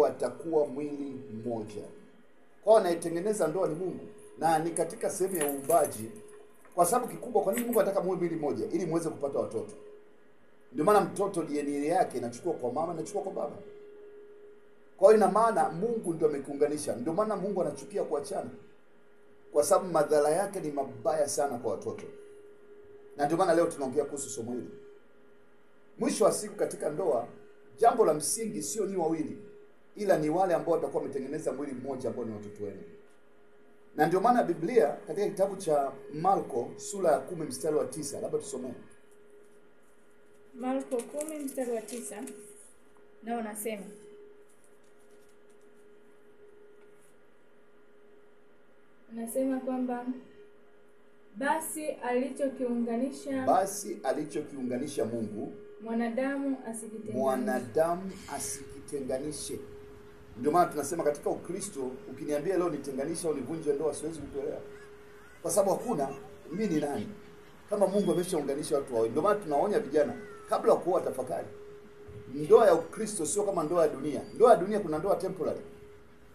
watakuwa mwili mmoja. Kwa anayetengeneza ndoa ni Mungu, na ni katika sehemu ya uumbaji. Kwa sababu kikubwa, kwa nini Mungu anataka muwe mwili mmoja? Ili muweze kupata watoto. Ndio maana mtoto DNA yake inachukua kwa mama, inachukua kwa baba. Kwa hiyo ina maana Mungu ndio amekiunganisha. Ndio maana Mungu anachukia kuachana, kwa sababu madhara yake ni mabaya sana kwa watoto. Na ndio maana leo tunaongea kuhusu somo hili. Mwisho wa siku katika ndoa, jambo la msingi sio ni wawili, ila ni wale ambao watakuwa wametengeneza mwili mmoja ambao ni watoto wenu. Na ndio maana Biblia katika kitabu cha Marko sura ya 10 mstari wa 9, labda tusomee. Marko 10 mstari wa 9. Nao nasema, anasema kwamba basi alichokiunganisha Mungu mwanadamu asikitenganishe. Ndio maana tunasema katika Ukristo, ukiniambia leo nitenganisha au nivunje ndoa, siwezi kukuelewa. Kwa sababu hakuna mimi ni nani kama Mungu ameshaunganisha watu wao. Ndio maana tunaonya vijana kabla ya kuoa, tafakari. Ndoa ya Ukristo sio kama ndoa ya dunia. Ndoa ya dunia kuna ndoa temporary.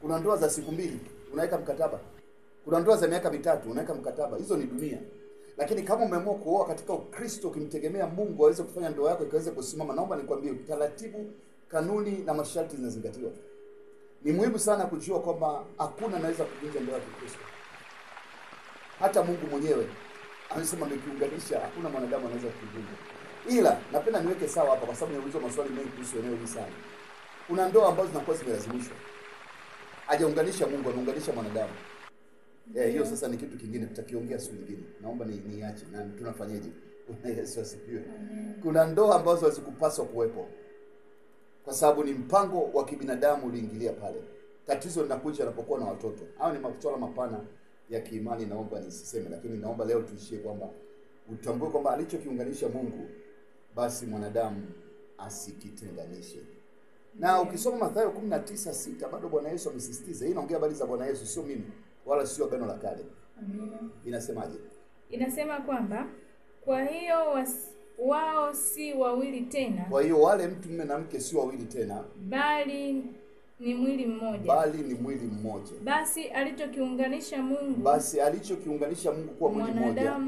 Kuna ndoa za siku mbili, unaweka mkataba. Kuna ndoa za miaka mitatu, unaweka mkataba. Hizo ni dunia. Lakini kama umeamua kuoa katika Ukristo ukimtegemea Mungu aweze kufanya ndoa yako ikaweze kusimama, naomba nikwambie taratibu, kanuni na masharti zinazingatiwa. Ni muhimu sana kujua kwamba hakuna anaweza kuvunja ndoa ya Kristo. Hata Mungu mwenyewe anasema amekiunganisha, hakuna mwanadamu anaweza kuvunja. Ila napenda niweke sawa hapa kwa sababu nimeulizwa maswali mengi kuhusu eneo hili sana. Kuna ndoa ambazo zinakuwa zimelazimishwa. Hajaunganisha Mungu, ameunganisha mwanadamu. Hiyo sasa ni kitu kingine, tutakiongea siku nyingine. Naomba niache na tunafanyaje? Yesu asifiwe. Kuna ndoa ambazo hazikupaswa kuwepo, kwa sababu ni mpango wa kibinadamu uliingilia pale. Tatizo linakuja unapokuwa na watoto. Hao ni masuala mapana ya kiimani, naomba nisiseme, lakini naomba leo tuishie kwamba utambue kwamba alichokiunganisha Mungu basi mwanadamu asikitenganishe. Na ukisoma Mathayo 19:6 bado Bwana Yesu amesisitiza. Hii inaongea habari za Bwana Yesu, sio mimi wala sio Agano la Kale. Amina. Inasemaje? Inasema kwamba kwa hiyo wao si wawili tena. Kwa hiyo wale mtu mume na mke si wawili tena, bali ni mwili mmoja. Basi alichokiunganisha Mungu kuwa mwili mmoja,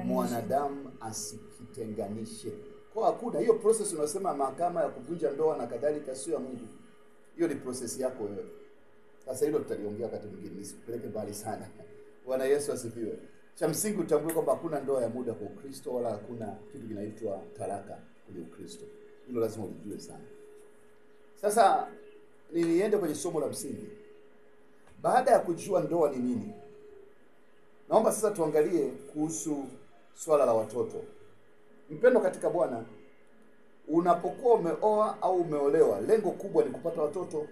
mwanadamu asikitenganishe. Kwa hakuna hiyo process unasema mahakama ya kuvunja ndoa na kadhalika, sio ya Mungu. Hiyo ni process yako wewe. Sasa hilo tutaliongea wakati mwingine, nisikupeleke mbali sana. Bwana Yesu asifiwe. Cha msingi utambue kwamba hakuna ndoa ya muda kwa Ukristo, wala hakuna kitu kinaitwa talaka kwenye Ukristo. Hilo lazima ulijue sana. Sasa niende kwenye somo la msingi. Baada ya kujua ndoa ni nini, naomba sasa tuangalie kuhusu swala la watoto. Mpendo katika Bwana, unapokuwa umeoa au umeolewa, lengo kubwa ni kupata watoto.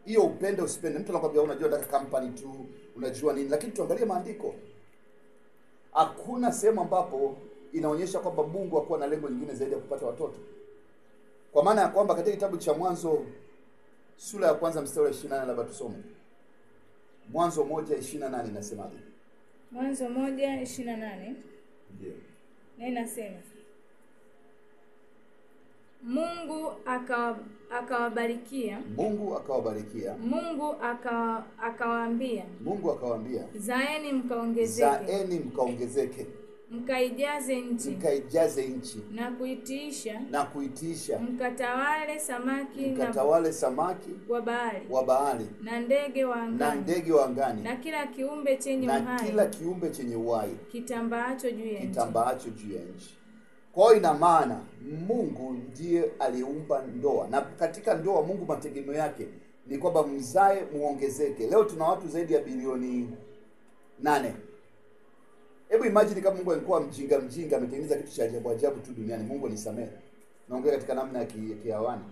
Hiyo upende usipende. Mtu anakuambia unajua nataka company tu, unajua nini, lakini tuangalie maandiko. Hakuna sehemu ambapo inaonyesha kwamba Mungu hakuwa na lengo lingine zaidi ya kupata watoto. Kwa maana ya kwamba katika kitabu cha Mwanzo sura ya 1 mstari wa 28, labda tusome. Mwanzo 1:28 inasemaje? Mwanzo 1:28. Ndio. Na inasema, Mungu akawabarikia. Mungu akawaambia, zaeni mkaongezeke. Mkaijaze nchi. Na kuitiisha. Mkatawale samaki wa bahari. Na ndege wa angani. Na kila kiumbe chenye uhai. Kitambaacho juu ya nchi. Kwa hiyo ina maana Mungu ndiye aliumba ndoa. Na katika ndoa Mungu mategemeo yake ni kwamba mzae muongezeke. Leo tuna watu zaidi ya bilioni 8. Hebu imagine kama Mungu alikuwa mjinga ametengeneza kitu cha ajabu tu duniani. Mungu nisamehe. Naongea katika namna ya kiawani.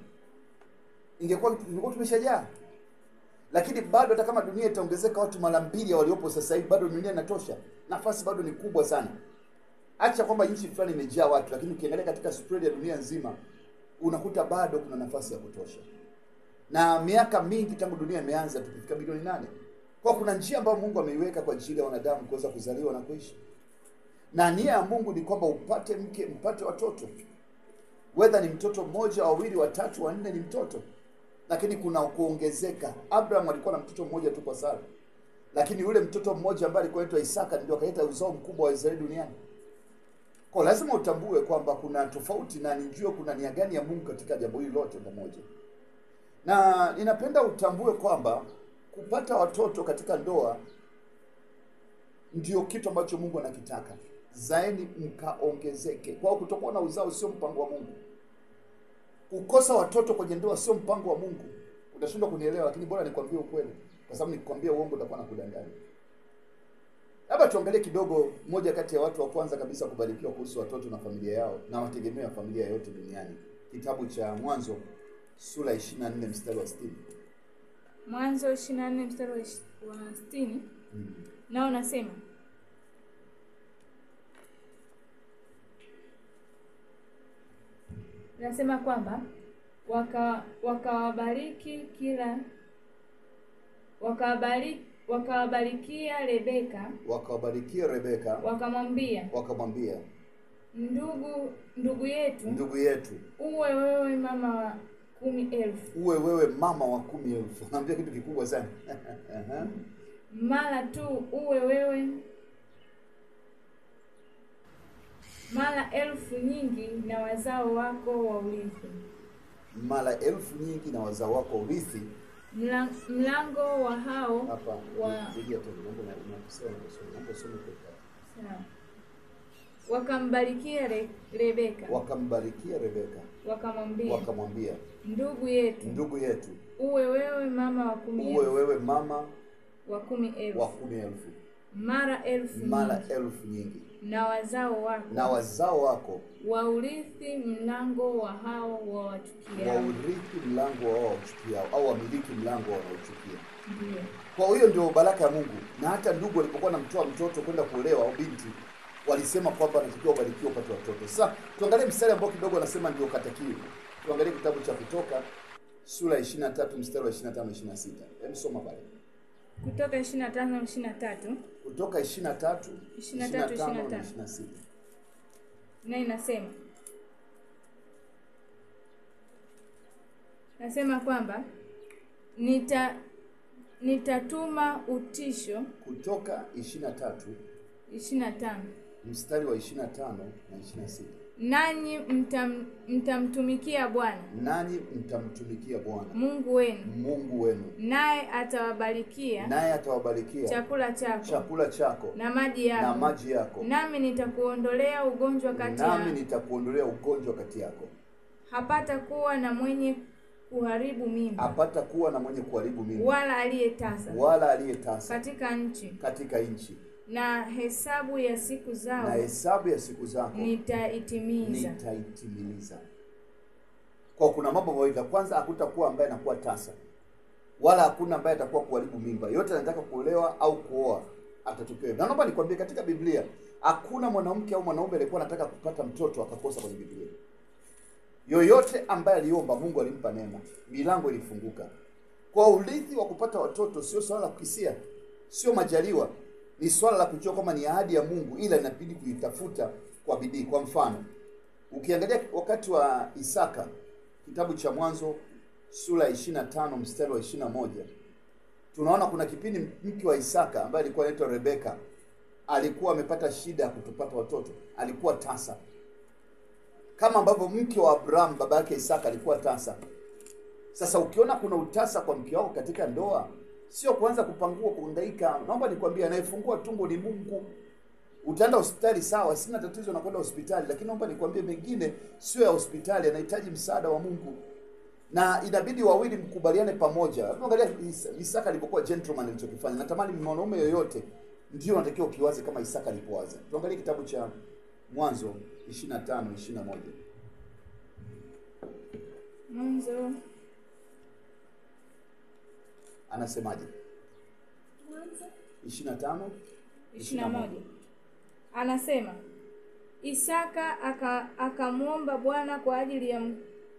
Ingekuwa tumeshajaa. Lakini bado hata kama dunia itaongezeka watu mara 2 ya waliopo sasa hivi, bado dunia inatosha. Nafasi bado ni kubwa sana. Acha kwamba nchi fulani imejaa watu, lakini ukiangalia katika spread ya dunia nzima unakuta bado kuna nafasi ya kutosha. Na miaka mingi tangu dunia imeanza tukifika bilioni 8. Kwa kuna njia ambayo Mungu ameiweka kwa ajili ya wanadamu kuweza kuzaliwa na kuishi. Na nia ya Mungu ni kwamba upate mke, mpate watoto. Whether ni mtoto mmoja, wawili, watatu, wanne ni mtoto. lakini kuna kuongezeka. Abraham alikuwa na mtoto mmoja tu kwa Sara, lakini yule mtoto mmoja ambaye alikuwa anaitwa Isaka ndio akaleta uzao mkubwa wa Israeli duniani. Kwa lazima utambue kwamba kuna tofauti na nijue kuna nia gani ya Mungu katika jambo hili lote pamoja. Na ninapenda utambue kwamba kupata watoto katika ndoa ndio kitu ambacho Mungu anakitaka. Zaeni mkaongezeke. Kwa hiyo kutokuwa na uzao sio mpango wa Mungu. Kukosa watoto kwenye ndoa sio mpango wa Mungu. Utashindwa kunielewa, lakini bora nikwambie ukweli. Kwa sababu nikikwambia uongo utakuwa nakudanganya. Labda tuangalie kidogo moja kati ya watu wa kwanza kabisa kubarikiwa kuhusu watoto na familia yao na wategemea familia yote duniani. Kitabu cha Mwanzo sura 24 mstari wa 60. Mwanzo 24 mstari wa 60. Nao nasema kwamba wakawabarikia Rebeka wakamwambia ndugu yetu uwe wewe mama wa 10,000. Naambia kitu kikubwa sana. Mara tu uwe wewe mara 1000 nyingi na wazao wako wa urithi. Mara 1000 nyingi na wazao wako urithi. Mlango wa hao hapa wa wakambarikia Rebeka wakamwambia ndugu yetu uwe wewe mama wa 10,000 mara 1000 nyingi na wazao wako waurithi mlango wa hao wawachukiao. Au wamiliki mlango wanaochukia. Ndiyo. Kwa hiyo ndio baraka ya Mungu. Na hata ndugu walipokuwa namtoa mtoto kwenda kuolewa au binti, walisema kwamba anatakiwa ubarikiwe upate watoto. Sasa tuangalie mstari ambao kidogo anasema ndio katakiwi. Tuangalie kitabu cha Kutoka sura 23 mstari wa 25-26. Hebu soma pale. Kutoka 25-23. Kutoka 23-25-26. Na inasema kwamba nitatuma utisho. Kutoka 23 mstari wa 25 na 26. Nanyi mtamtumikia Bwana Mungu wenu, naye atawabarikia chakula chako na maji yako. Nami nitakuondolea ugonjwa kati yako. Hapata kuwa na mwenye kuharibu mimba wala aliyetasa katika nchi. Na hesabu ya siku zako nitaitimiliza. Kwa kuna mambo mawili. Kwanza, hakutakuwa ambaye anakuwa tasa, wala hakuna ambaye atakuwa kuharibu mimba. Yote anataka kuolewa au kuoa atatokea. Na naomba nikwambie, katika Biblia hakuna mwanamke au mwanaume aliyekuwa anataka kupata mtoto akakosa kwenye Biblia. Yoyote ambaye aliomba, Mungu alimpa neema, milango ilifunguka. Kwa urithi wa kupata watoto sio swala la kukisia, sio majaliwa, ni swala la kujua kama ni ahadi ya Mungu, ila inabidi kuitafuta kwa bidii. Kwa mfano, ukiangalia wakati wa Isaka, kitabu cha Mwanzo sura 25 mstari wa 21, tunaona kuna kipindi mke wa Isaka ambaye alikuwa anaitwa Rebeka alikuwa amepata shida ya kutopata watoto, alikuwa tasa. Kama ambavyo mke wa Abraham baba yake Isaka alikuwa tasa. Sasa ukiona kuna utasa kwa mke wako katika ndoa, sio kuanza kupangua kuhangaika. Naomba nikwambie, anayefungua tumbo ni Mungu. Utaenda hospitali sawa, sina tatizo na kwenda hospitali, lakini naomba nikwambie mengine sio ya hospitali, yanahitaji msaada wa Mungu. Na inabidi wawili mkubaliane pamoja. Angalia Isaka alipokuwa gentleman alichokifanya. Natamani mwanaume yoyote ndio anatakiwa kiwaze kama Isaka alipowaza. Tuangalie kitabu cha Mwanzo 25:21. Mwanzo anasemaje? 25:21. Anasema Isaka akamwomba Bwana kwa ajili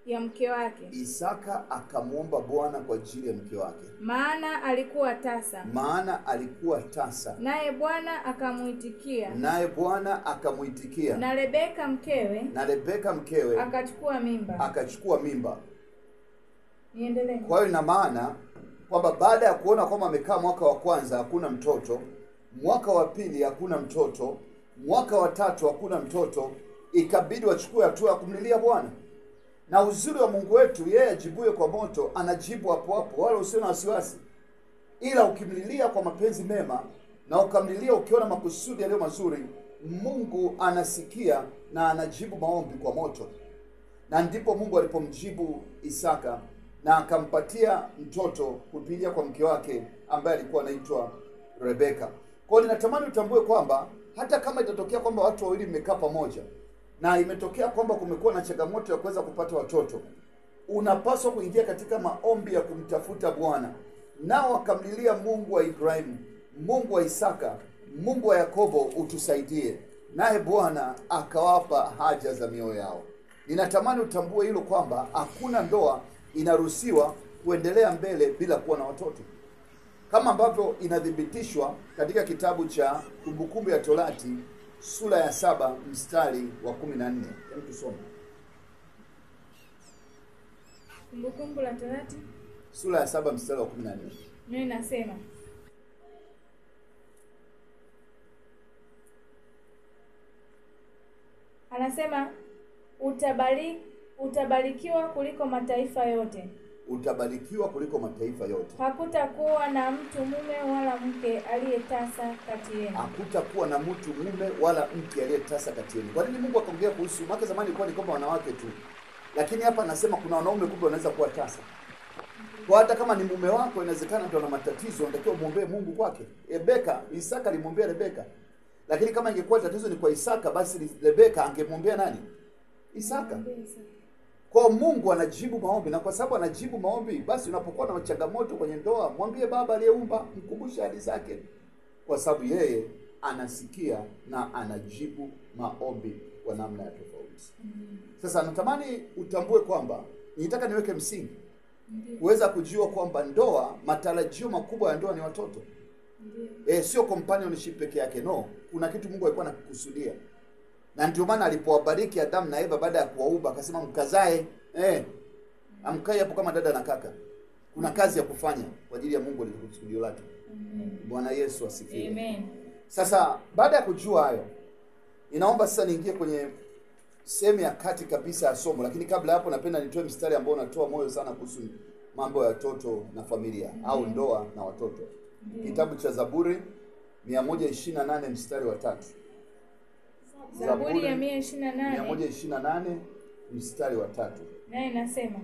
ya mke wake. Isaka akamwomba Bwana kwa ajili ya mke wake. Maana alikuwa tasa. Naye Bwana akamuitikia. Na Rebeka mkewe akachukua mimba. Niendelee. Kwa hiyo ina maana kwamba baada ya kuona kwamba amekaa mwaka wa kwanza hakuna mtoto, mwaka wa pili hakuna mtoto, mwaka wa tatu hakuna mtoto, ikabidi wachukue hatua ya kumlilia Bwana. Na uzuri wa Mungu wetu, yeye ajibuye kwa moto anajibu hapo hapo, wala usio na wasiwasi. Ila ukimlilia kwa mapenzi mema na ukamlilia ukiona makusudi yaliyo mazuri, Mungu anasikia na anajibu maombi kwa moto. Na ndipo Mungu alipomjibu Isaka na akampatia mtoto kupitia kwa mke wake ambaye alikuwa anaitwa Rebeka. Kwa hiyo ninatamani utambue kwamba hata kama itatokea kwamba watu wawili mmekaa pamoja na imetokea kwamba kumekuwa na changamoto ya kuweza kupata watoto, unapaswa kuingia katika maombi ya kumtafuta Bwana. Nao wakamlilia Mungu wa Ibrahimu, Mungu wa Isaka, Mungu wa Yakobo, utusaidie. Naye Bwana akawapa haja za mioyo yao. Ninatamani utambue hilo kwamba hakuna ndoa inaruhusiwa kuendelea mbele bila kuwa na watoto, kama ambavyo inathibitishwa katika kitabu cha Kumbukumbu ya Torati sura ya 7 mstari wa 14. Hebu tusome. Kumbukumbu la Torati sura ya 7 mstari wa 14. ndio inasema, anasema utabarikiwa kuliko mataifa yote. Utabarikiwa kuliko mataifa yote. Hakutakuwa na mtu mume wala mke aliyetasa kati yenu. Hakutakuwa na mtu mume wala mke aliyetasa kati yenu. Kwa nini Mungu akaongea kuhusu? Maana zamani ilikuwa ni kwamba wanawake tu. Lakini hapa anasema kuna wanaume kumbe wanaweza kuwa tasa. Kwa hata kama ni mume wako inawezekana ndio ana matatizo, unatakiwa muombe Mungu kwake. Isaka alimwombea Rebeka. Lakini kama ingekuwa tatizo ni kwa Isaka, basi Rebeka angemwombea nani? Isaka. Kwa Mungu anajibu maombi, na kwa sababu anajibu maombi, basi unapokuwa na changamoto kwenye ndoa, mwambie Baba aliyeumba, mkumbushe ahadi zake, kwa sababu yeye anasikia na anajibu maombi kwa namna ya tofauti. Sasa natamani utambue kwamba nitaka niweke msingi kuweza kujua kwamba ndoa, matarajio makubwa ya ndoa ni watoto. Sio companionship peke yake, no. Kuna kitu Mungu alikuwa anakusudia. Na ndio maana alipowabariki Adamu na Eva baada ya kuwaumba akasema mkazae. Amkae hapo kama dada na kaka. Kuna kazi ya kufanya kwa ajili ya Mungu alikusudio lake. Bwana Yesu asifiwe. Amen. Sasa baada ya kujua hayo, ninaomba sasa niingie kwenye sehemu ya kati kabisa ya somo, lakini kabla hapo napenda nitoe mstari ambao unatoa moyo sana kuhusu mambo ya watoto na familia au ndoa na watoto. Kitabu cha Zaburi 128 mstari wa 3. Zaburi ya 128 mstari wa 3. naye inasema,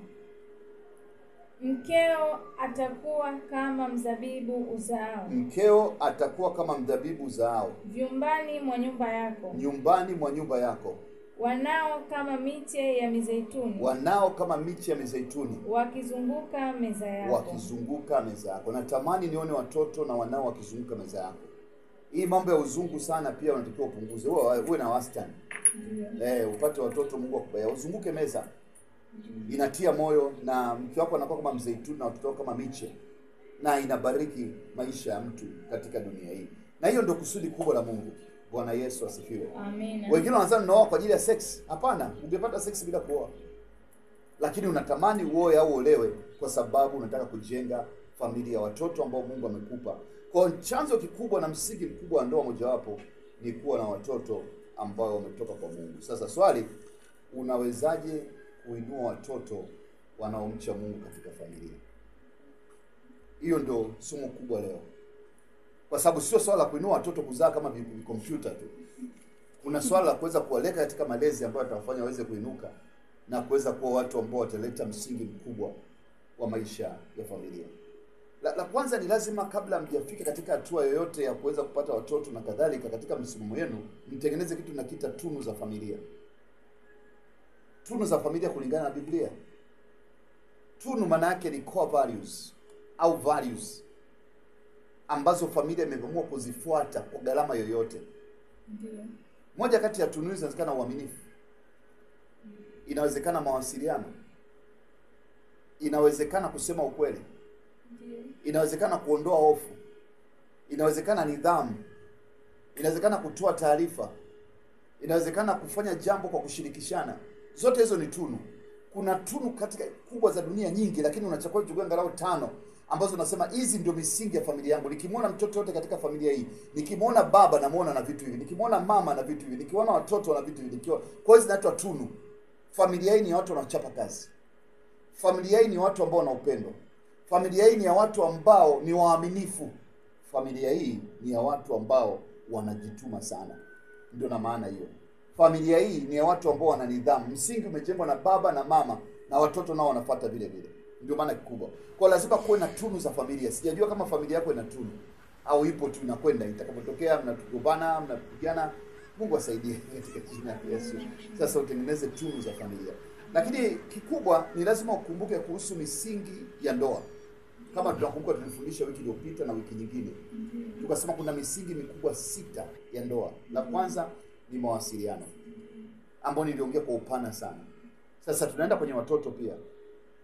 mkeo atakuwa kama mzabibu uzaao. Mkeo atakuwa kama mzabibu uzaao Vyumbani mwa nyumba yako. Nyumbani mwa nyumba yako. Wanao kama miche ya mizeituni. Wanao kama miche ya mizeituni. Wakizunguka meza yako. Wakizunguka meza yako. Natamani nione watoto na wanao wakizunguka meza yako. Hii mambo ya uzungu sana pia unatakiwa upunguze. Uwe na wastani. Upate watoto Mungu akubaya. Uzunguke meza. Inatia moyo, na mke wako anakuwa kama mzeituni na watoto kama miche. Na inabariki maisha ya mtu katika dunia hii. Na hiyo ndio kusudi kubwa la Mungu. Bwana Yesu asifiwe. Amina. Wengine wanasema ninaoa kwa ajili ya sex. Hapana, ungepata sex bila kuoa. Lakini unatamani uoe au olewe kwa sababu unataka kujenga familia, watoto ambao Mungu amekupa. Kwa chanzo kikubwa na msingi mkubwa wa ndoa mojawapo ni kuwa na watoto ambao wametoka kwa Mungu. Sasa swali, unawezaje kuinua watoto wanaomcha Mungu katika familia? Hiyo ndio somo kubwa leo. Kwa sababu sio swala la kuinua watoto kuzaa kama kompyuta tu. Kuna swala la kuweza kuwaleka katika malezi ambayo atawafanya waweze kuinuka na kuweza kuwa watu ambao wataleta msingi mkubwa wa maisha ya familia. La kwanza ni lazima, kabla mjafika katika hatua yoyote ya kuweza kupata watoto na kadhalika, katika msimamo wenu mtengeneze kitu tunakiita tunu za familia. Tunu za familia kulingana na Biblia. Tunu maana yake ni core values au values ambazo familia imeamua kuzifuata kwa gharama yoyote. Ndiyo. Moja kati ya tunu hizo inawezekana uaminifu. Inawezekana mawasiliano. Inawezekana kusema ukweli. Ndiyo. Inawezekana kuondoa hofu. Inawezekana nidhamu. Inawezekana kutoa taarifa. Inawezekana kufanya jambo kwa kushirikishana. Zote hizo ni tunu. kuna tunu katika kubwa za dunia nyingi, lakini unachukua kuchukua angalau 5 ambazo unasema hizi ndio misingi ya familia yangu. Nikimwona mtoto yote katika familia hii, nikimwona baba namuona na vitu hivi, nikimwona mama na vitu hivi, nikiona watoto na vitu hivi, kwa hiyo zinaitwa tunu. Familia hii ni watu wanachapa kazi. Familia hii ni watu ambao wana upendo. Familia hii ni ya watu ambao ni waaminifu. Familia hii ni ya watu ambao wanajituma sana. Ndio na maana hiyo. Familia hii ni ya watu ambao wana nidhamu. Msingi umejengwa na baba na mama, na watoto nao wanafuata vile vile. Ndio maana kikubwa. Kwa lazima kuwe na tunu za familia. Sijajua kama familia yako ina tunu au ipo tu inakwenda, itakapotokea mnatugombana, mnapigana, Mungu asaidie katika jina la Yesu. Sasa utengeneze tunu za familia. Lakini kikubwa ni lazima ukumbuke kuhusu misingi ya ndoa. Kama tunakumbuka tulifundisha wiki iliyopita na wiki nyingine, tukasema kuna misingi mikubwa 6 ya ndoa. La kwanza ni mawasiliano, ambao niliongea kwa upana sana. Sasa tunaenda kwenye watoto pia.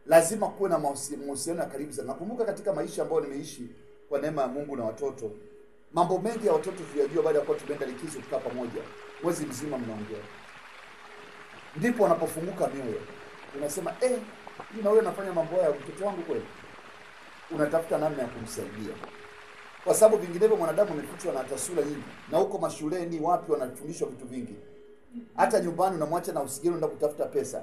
Lazima kuwe na mahusiano ya karibu sana. Nakumbuka katika maisha ambayo nimeishi kwa neema ya Mungu na watoto, mambo mengi ya watoto tuliyajua baada ya kuwa tumeenda likizo tukaa pamoja. Mwezi mzima mnaongea. Ndipo wanapofunguka mioyo. Unasema, mimi na wewe nafanya mambo haya mtoto wangu kweli. Unatafuta namna ya kumsaidia. Kwa sababu vinginevyo mwanadamu amefichwa na taswira nyingi. Na huko mashuleni wapi wanafundishwa vitu vingi. Hata nyumbani unamwacha na usigeni unaenda kutafuta pesa.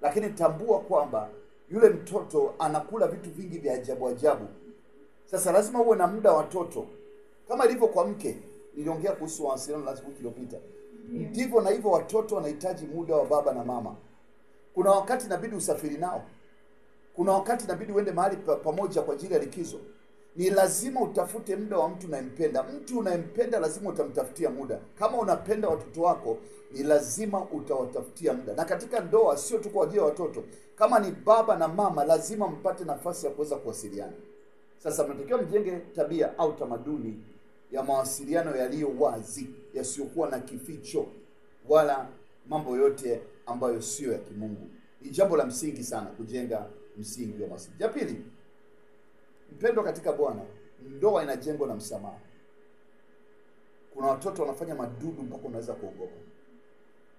Lakini tambua kwamba yule mtoto anakula vitu vingi vya ajabu ajabu. Sasa lazima uwe na muda watoto. Kama ilivyo kwa mke, niliongea kuhusu mawasiliano last week iliyopita. Ndivyo na hivyo watoto wanahitaji muda wa baba na mama. Kuna wakati inabidi usafiri nao. Kuna wakati inabidi uende mahali pamoja kwa ajili ya likizo. Ni lazima utafute muda wa mtu unayempenda. Mtu unayempenda lazima utamtafutia muda. Kama unapenda watoto wako, ni lazima utawatafutia muda. Na katika ndoa sio tu kwa ajili ya watoto. Kama ni baba na mama, lazima mpate nafasi ya kuweza kuwasiliana. Sasa mnatakiwa mjenge tabia au tamaduni ya mawasiliano yaliyo wazi, yasiyokuwa na kificho wala mambo yote ambayo sio ya kimungu. Ni jambo la msingi sana kujenga msingi wa mawasiliano. Ya pili, mpendo katika Bwana, ndoa inajengwa na msamaha. Kuna watoto wanafanya madudu mpaka unaweza kuogopa.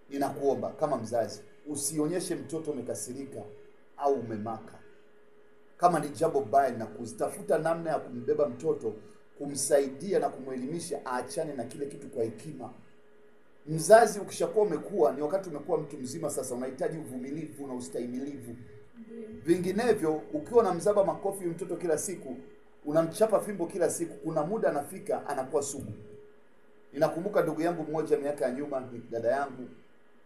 Ninakuomba kama mzazi, usionyeshe mtoto umekasirika au umemaka. Kama ni jambo baya, na kutafuta namna ya kumbeba mtoto, kumsaidia na kumwelimisha aachane na kile kitu kwa hekima. Mzazi ukishakuwa umekuwa, ni wakati umekuwa mtu mzima sasa, unahitaji uvumilivu na ustahimilivu. Vinginevyo ukiwa na mzaba makofi mtoto kila siku, unamchapa fimbo kila siku, kuna muda anafika anakuwa sugu. Ninakumbuka ndugu yangu mmoja miaka ya nyuma, ni dada yangu,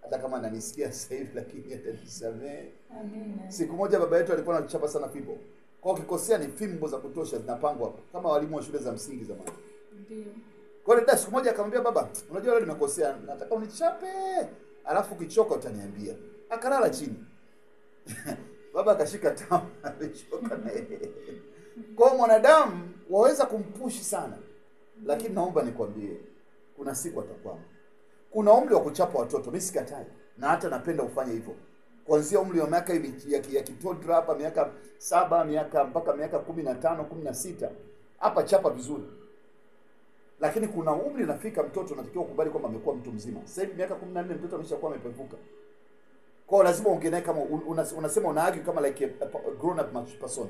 hata kama ananisikia sasa hivi lakini atanisamehe. Amina. Siku moja baba yetu alikuwa anachapa sana fimbo. Kwa ukikosea ni fimbo za kutosha zinapangwa hapo, kama walimu wa shule za msingi zamani. Ndio. Kwa hiyo dada siku moja akamwambia baba, unajua leo nimekosea, nataka unichape, alafu kichoka utaniambia. Akalala chini. Baba akashika tamu, amechoka na yeye. Kwa mwanadamu waweza kumpushi sana. Lakini naomba nikwambie, kuna siku atakwama. Kuna umri wa kuchapa watoto, mimi sikatai. Na hata napenda ufanye hivyo. Kuanzia umri wa miaka ya kitodra hapa miaka 7, miaka mpaka miaka 15, 16, hapa chapa vizuri. Lakini kuna umri nafika mtoto unatakiwa kukubali kwamba amekuwa mtu mzima. Sasa hivi miaka 14 mtoto ameshakuwa amepevuka. Kwa lazima uongee naye kama unasema unaagi kama like a grown up person.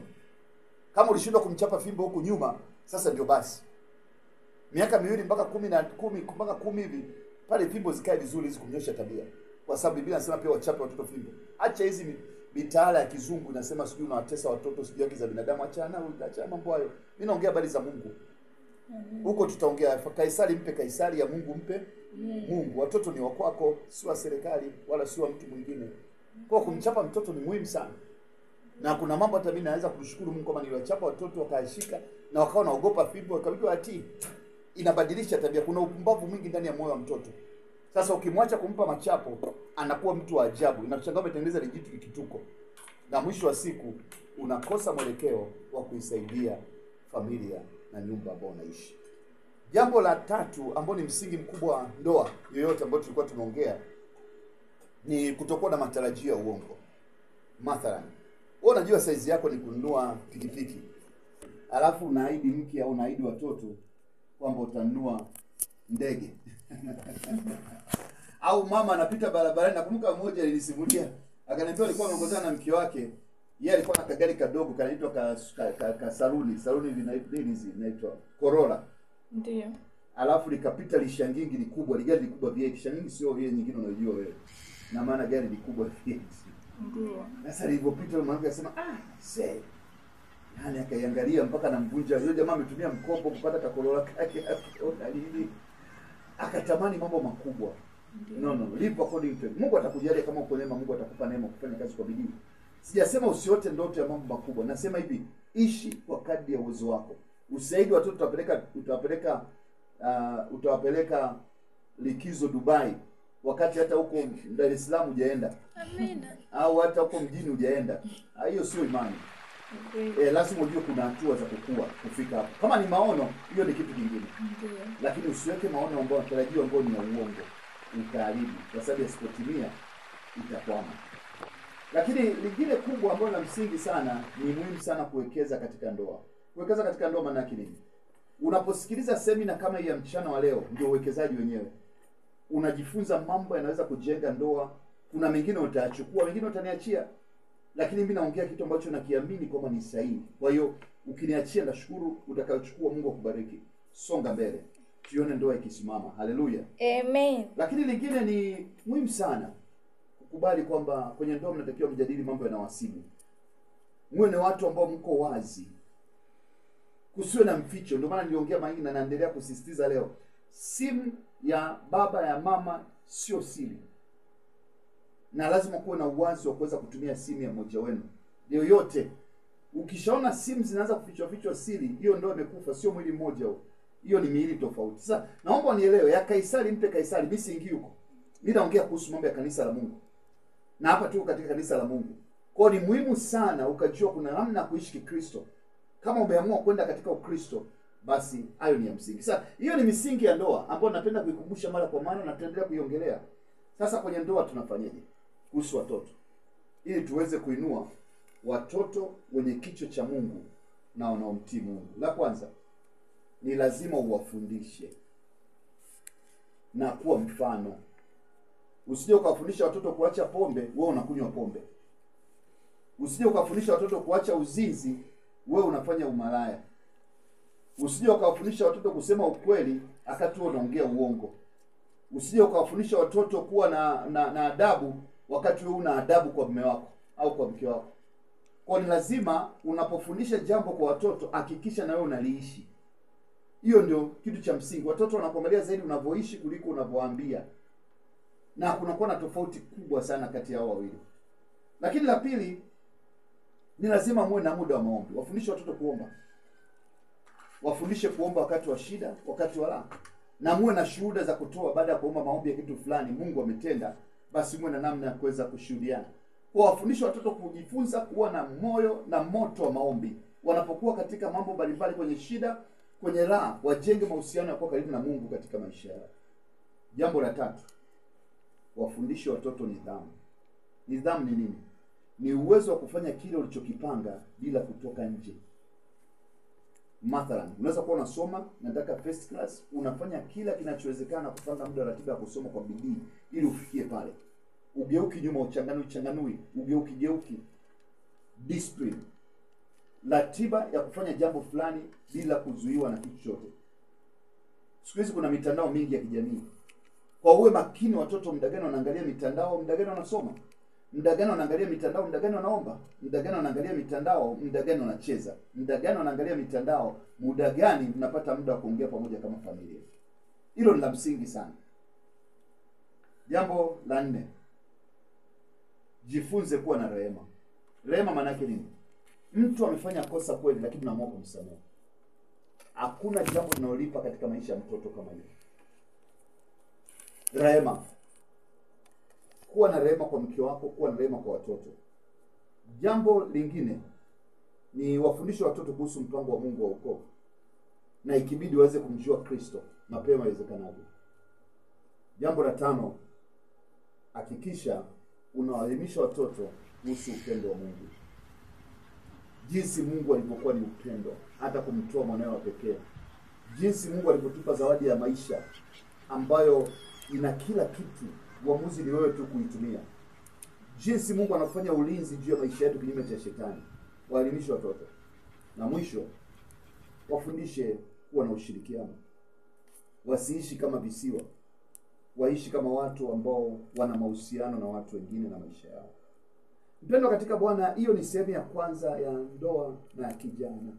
Kama ulishindwa kumchapa fimbo huku nyuma, sasa ndio basi. Miaka 2 mpaka 10 mpaka 10 hivi, pale fimbo zikae vizuri hizi kumnyosha tabia. Kwa sababu Biblia inasema pia wachape watoto fimbo. Acha hizi mitaala ya kizungu inasema sijui unawatesa watoto, sijui haki za binadamu, acha mambo hayo. Mimi naongea habari za Mungu. Huko tutaongea Kaisari mpe Kaisari, ya Mungu mpe Mungu. Watoto ni wakwako, si wa serikali wala si wa mtu mwingine. Kwa kumchapa mtoto ni muhimu sana. Na kuna mambo hata mimi naweza kumshukuru Mungu kama niliwachapa watoto wakaashika na wakawa naogopa fimbo, wakabidi atii. Inabadilisha tabia. Kuna upumbavu mwingi ndani ya moyo wa mtoto. Sasa ukimwacha kumpa machapo, anakuwa mtu wa ajabu. Inashangaa umetengeneza lijitu kituko. Na mwisho wa siku unakosa mwelekeo wa kuisaidia familia na nyumba ambayo unaishi. Jambo la tatu ambalo ni msingi mkubwa wa ndoa yoyote ambayo tulikuwa tunaongea ni kutokuwa na matarajio ya uongo. Mathalan, wewe unajua size yako ni kununua pikipiki. Alafu unaahidi mke au unaahidi watoto kwamba utanunua ndege. Au mama anapita barabarani, nakumbuka mmoja alinisimulia Akaniambia alikuwa ameongozana na mke wake, yeye alikuwa na kagari kadogo kanaitwa ka saluni linaitwa Corolla. Ndio. Alafu likapita lishangingi likubwa, ligari likubwa V8. Shangingi sio vile nyingine unajua wewe. Na maana gari likubwa V8. Ndio. Sasa ilipopita mwanamke akasema, yani akaiangalia mpaka namvunja. Yule jamaa ametumia mkopo kupata Corolla kake hapo dalili. Akatamani mambo makubwa. No, live according to Mungu atakujalia kama uko neema, Mungu atakupa neema kufanya kazi kwa bidii. Sijasema usiote ndoto ya mambo makubwa. Nasema hivi, ishi kwa kadri ya uwezo wako. Usiahidi watoto utawapeleka likizo Dubai wakati hata huko Dar es Salaam hujaenda. Amina. Au hata huko mjini hujaenda. Hiyo sio imani. Okay. Lazima ujue kuna hatua za kufika hapo. Kama ni maono, hiyo ni kitu kingine. Ndio. Lakini usiweke maono ambayo unatarajiwa ambayo ni ya uongo. Utaharibu. Kwa sababu yasipotimia itakwama. Lakini lingine kubwa ambalo la msingi sana, ni muhimu sana kuwekeza katika ndoa. Kuwekeza katika ndoa maana yake nini? Unaposikiliza semina kama hii ya mchana wa leo, ndio uwekezaji wenyewe. Unajifunza mambo yanaweza kujenga ndoa. Kuna mengine utayachukua, mengine utaniachia. Lakini mimi naongea kitu ambacho nakiamini kwamba ni sahihi. Kwa hiyo ukiniachia nashukuru, utakayochukua Mungu akubariki. Songa mbele. Tuone ndoa ikisimama. Haleluya. Amen. Lakini lingine ni muhimu sana kukubali kwamba kwenye ndoa mnatakiwa mjadili mambo yanawasibu. Muwe ni watu ambao mko wazi. Kusiwe na mficho. Ndio maana niliongea mengi na naendelea kusisitiza leo. Simu ya baba ya mama sio siri. Na lazima kuwe na uwazi wa kuweza kutumia simu ya mmoja wenu. Yoyote. Ukishaona simu zinaanza kufichwa siri, hiyo ndoa imekufa, sio mwili mmoja huo. Hiyo ni miili tofauti. Sasa naomba unielewe, ya Kaisari mpe Kaisari, mimi siingii huko. Mimi naongea kuhusu mambo ya kanisa la Mungu. Na hapa tu katika kanisa la Mungu. Kwa ni muhimu sana ukajua kuna namna ya kuishi Kikristo. Kama umeamua kwenda katika Ukristo, basi hayo ni ya msingi. Sasa hiyo ni misingi ya ndoa ambayo napenda kuikumbusha mara kwa mara na tutaendelea kuiongelea. Sasa kwenye ndoa tunafanyaje? Kuhusu watoto. Ili tuweze kuinua watoto wenye kichwa cha Mungu na wanaomtii Mungu. La kwanza, ni lazima uwafundishe na kuwa mfano. Usije ukawafundisha watoto kuacha pombe, wewe unakunywa pombe. Usije ukawafundisha watoto kuacha uzinzi, wewe unafanya umalaya. Usije ukawafundisha watoto kusema ukweli, akati wewe unaongea uongo. Usije ukawafundisha watoto kuwa na adabu, wakati wewe una adabu kwa mume wako au kwa mke wako. Kwa ni lazima unapofundisha jambo kwa watoto, hakikisha na wewe unaliishi. Hiyo ndio kitu cha msingi. Watoto wanakuangalia zaidi unavyoishi kuliko unavyoambia. Na kunakuwa na tofauti kubwa sana kati ya hao wawili. Lakini la pili, ni lazima muwe na muda wa maombi. Wafundishe watoto kuomba. Wafundishe kuomba wakati wa shida, wakati wa raha. Na muwe na shuhuda za kutoa baada ya kuomba maombi ya kitu fulani Mungu ametenda, basi muwe na namna ya kuweza kushuhudiana. Kwa wafundishe watoto kujifunza kuwa na moyo na moto wa maombi. Wanapokuwa katika mambo mbalimbali, kwenye shida, kwenye raha, wajenge mahusiano ya kuwa karibu na Mungu katika maisha yao. Jambo la tatu, wafundishe watoto nidhamu. Nidhamu ni nini? Ni uwezo wa kufanya kile ulichokipanga bila kutoka nje. Mathalan, unaweza kuwa unasoma, nataka first class, unafanya kila kinachowezekana kupanga muda, ratiba ya kusoma kwa bidii ili ufikie pale. Ugeuki nyuma, uchanganui, ugeuki. Discipline. Ratiba ya kufanya jambo fulani bila kuzuiwa na kitu chochote. Siku hizi kuna mitandao mingi ya kijamii. Kwa uwe makini watoto, muda gani wanaangalia mitandao, muda gani wanasoma. Muda gani wanaangalia mitandao, muda gani wanaomba. Muda gani wanaangalia mitandao, muda gani wanacheza. Muda gani wanaangalia mitandao, muda gani mnapata muda wa kuongea pamoja kama familia. Hilo ni la msingi sana. Jambo la 4. Jifunze kuwa na rehema. Rehema maana yake nini? Mtu amefanya kosa kweli, lakini unaamua kumsamehe. Hakuna jambo linalolipa katika maisha ya mtoto kama hilo. Rehema. Kuwa na rehema kwa mke wako, kuwa na rehema kwa watoto. Jambo lingine ni wafundishe watoto kuhusu mpango wa Mungu wa wokovu. Na ikibidi waweze kumjua Kristo mapema iwezekanavyo. Jambo la 5, hakikisha unawaelimisha watoto kuhusu upendo wa Mungu. Jinsi Mungu alivyokuwa ni upendo, hata kumtoa mwanawe wa pekee. Jinsi Mungu alivyotupa zawadi ya maisha ambayo ina kila kitu, uamuzi ni wewe tu kuitumia. jinsi Mungu anafanya ulinzi juu ya maisha yetu kinyume cha shetani. Waelimishe watoto. Na mwisho, wafundishe kuwa na ushirikiano. Wasiishi kama visiwa. Waishi kama watu ambao wana mahusiano na watu wengine na maisha yao. Mpendwa katika Bwana, hiyo ni sehemu ya kwanza ya ndoa na kijana.